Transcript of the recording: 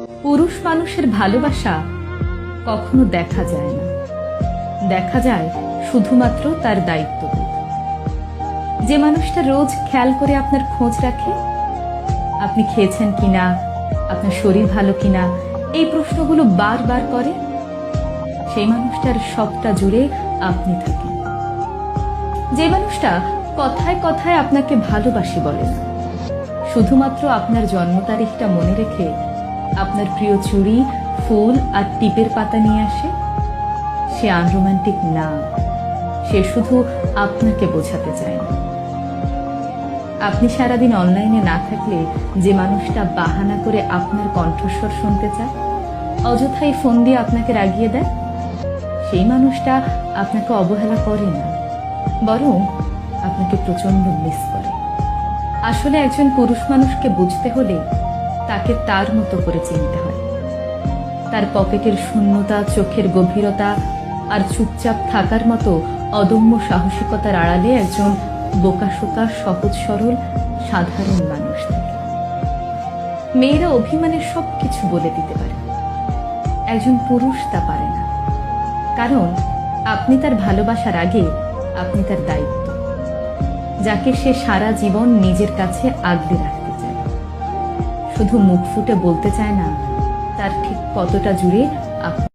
পুরুষ মানুষের ভালোবাসা কখনো দেখা যায় না, দেখা যায় শুধুমাত্র তার দায়িত্ববোধ। যে মানুষটা রোজ খেয়াল করে আপনার খোঁজ রাখে, আপনি খেয়েছেন কিনা, আপনার শরীর ভালো কিনা, এই প্রশ্নগুলো বারবার করে, সেই মানুষটার সবটা জুড়ে আপনি থাকেন। যে মানুষটা কথায় কথায় আপনাকে ভালোবাসি বলে না, শুধুমাত্র আপনার জন্ম তারিখটা মনে রেখে আপনার প্রিয় চুড়ি, ফুল আর টিপের পাতা নিয়ে আসে, সে আনরোমান্টিক না, সে শুধু আপনাকে বোঝাতে চায় না। আপনি সারাদিন অনলাইনে না থাকলে যে মানুষটা বাহানা করে আপনার কণ্ঠস্বর শুনতে চায়, অযথাই ফোন দিয়ে আপনাকে রাগিয়ে দেয়, সেই মানুষটা আপনাকে অবহেলা করে না, বরং আপনাকে প্রচন্ড মিস করে। আসলে একজন পুরুষ মানুষকে বুঝতে হলে তাকে তার মতো করে চিনতে হয়। তার পকেটের শূন্যতা, চোখের গভীরতা আর চুপচাপ থাকার মতো অদম্য সাহসিকতার আড়ালে একজন বোকাশোকা, সহজ সরল, সাধারণ মানুষ থাকে। মেয়েরা অভিমানের সবকিছু বলে দিতে পারে, একজন পুরুষ তা পারে না, কারণ আপনি তার ভালোবাসার আগে আপনি তার দায়িত্ব, যাকে সে সারা জীবন নিজের কাছে আগলে রাখতে চায়। শুধু মুখ ফুটে বলতে চায় না তার ঠিক কতটা জুড়ে আপনি।